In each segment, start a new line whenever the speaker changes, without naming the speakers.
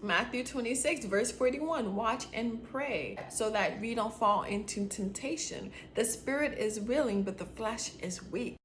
Matthew 26, verse 41, watch and pray so that we don't fall into temptation. The spirit is willing, but the flesh is weak.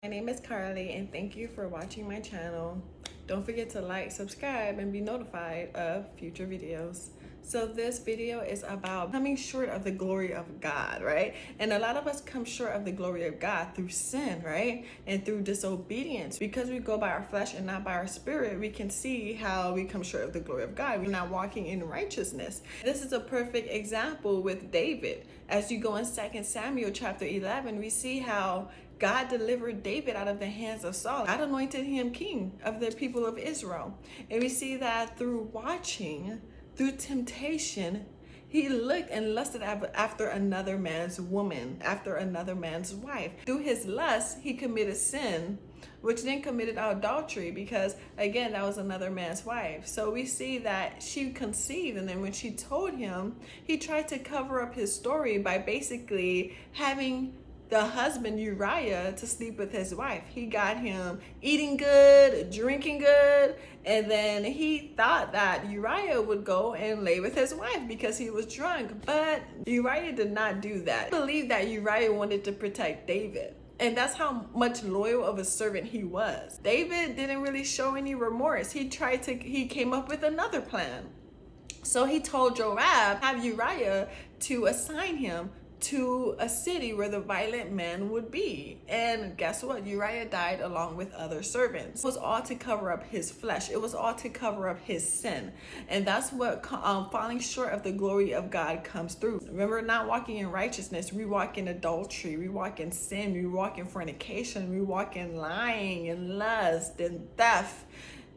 My name is Carly, and thank you for watching my channel. Don't forget to like, subscribe, and be notified of future videos. So this video is about coming short of the glory of God, right? And a lot of us come short of the glory of God through sin, right? And through disobedience. Because we go by our flesh and not by our spirit, we can see how we come short of the glory of God. We're not walking in righteousness. This is a perfect example with David. As you go in 2 Samuel chapter 11, we see how God delivered David out of the hands of Saul. God anointed him king of the people of Israel. And we see that through watching, through temptation, he looked and lusted after another man's woman, after another man's wife. Through his lust, he committed sin, which then committed adultery because, again, that was another man's wife. So we see that she conceived, and then when she told him, he tried to cover up his story by basically having the husband Uriah to sleep with his wife. He got him eating good, drinking good, and then he thought that Uriah would go and lay with his wife because he was drunk. But Uriah did not do that. I believe that Uriah wanted to protect David. And that's how much loyal of a servant he was. David didn't really show any remorse. He came up with another plan. So he told Joab, have Uriah to assign him to a city where the violent man would be. And guess what? Uriah died along with other servants. It was all to cover up his flesh. It was all to cover up his sin. And that's what falling short of the glory of God comes through. Remember, not walking in righteousness, we walk in adultery, we walk in sin, we walk in fornication, we walk in lying and lust and theft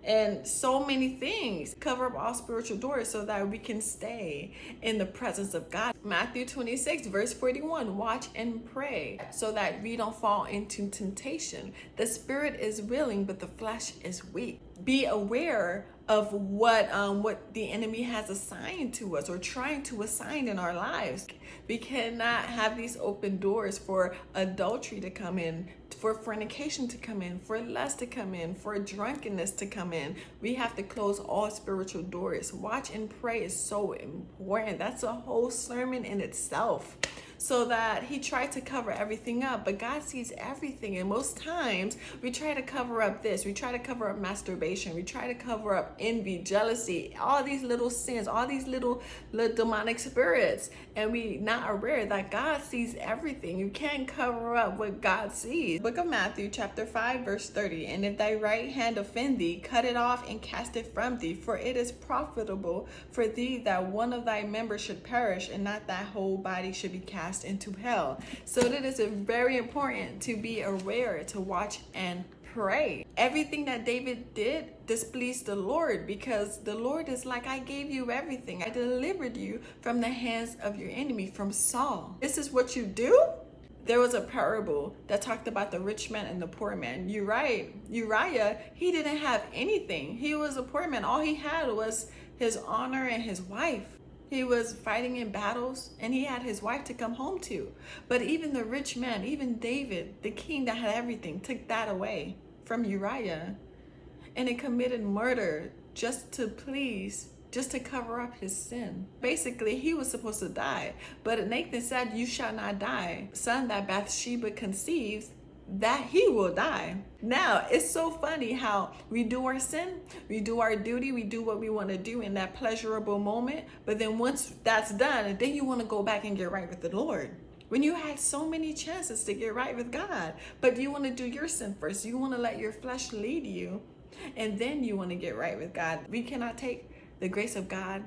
and so many things. Cover up all spiritual doors so that we can stay in the presence of God. Matthew 26, verse 41, watch and pray so that we don't fall into temptation. The spirit is willing, but the flesh is weak. Be aware of what the enemy has assigned to us or trying to assign in our lives. We cannot have these open doors for adultery to come in, for fornication to come in, for lust to come in, for drunkenness to come in. We have to close all spiritual doors. Watch and pray is so important. That's a whole sermon in itself. So that he tried to cover everything up, but God sees everything. And most times we try to cover up this. We try to cover up masturbation. We try to cover up envy, jealousy, all these little sins, all these little demonic spirits. And we not aware that God sees everything. You can't cover up what God sees. Book of Matthew chapter 5 verse 30. And if thy right hand offend thee, cut it off and cast it from thee. For it is profitable for thee that one of thy members should perish, and not thy whole body should be cast into hell. So it is very important to be aware, to watch and pray. Everything that David did displeased the Lord, because the Lord is like, I gave you everything. I delivered you from the hands of your enemy, from Saul. This is what you do? There was a parable that talked about the rich man and the poor man. Uriah, he didn't have anything. He was a poor man. All he had was his honor and his wife. He was fighting in battles, and he had his wife to come home to. But even the rich man, even David, the king that had everything, took that away from Uriah. And he committed murder just to cover up his sin. Basically, he was supposed to die. But Nathan said, you shall not die. Son that Bathsheba conceives, that he will die. Now, it's so funny how we do our sin, we do our duty, we do what we want to do in that pleasurable moment, but then once that's done, then you want to go back and get right with the Lord. When you had so many chances to get right with God, but you want to do your sin first. You want to let your flesh lead you, and then you want to get right with God. We cannot take the grace of God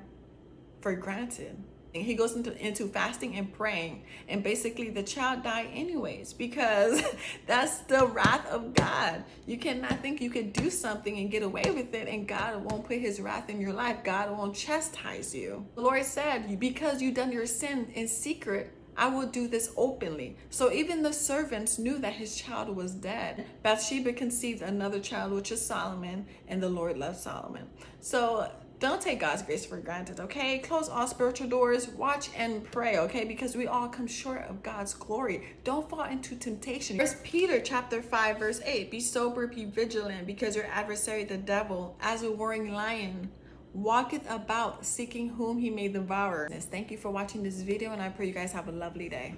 for granted. He goes into fasting and praying, and basically the child died anyways, because that's the wrath of God. You cannot think you can do something and get away with it, and God won't put his wrath in your life. God won't chastise you. The Lord said, because you done your sin in secret, I will do this openly. So even the servants knew that his child was dead. Bathsheba conceived another child, which is Solomon, and the Lord loved Solomon. So Don't take God's grace for granted, okay? Close all spiritual doors, watch and pray, okay? Because we all come short of God's glory. Don't fall into temptation. First Peter chapter 5, verse 8, be sober, be vigilant, because your adversary, the devil, as a roaring lion, walketh about seeking whom he may devour. Thank you for watching this video, and I pray you guys have a lovely day.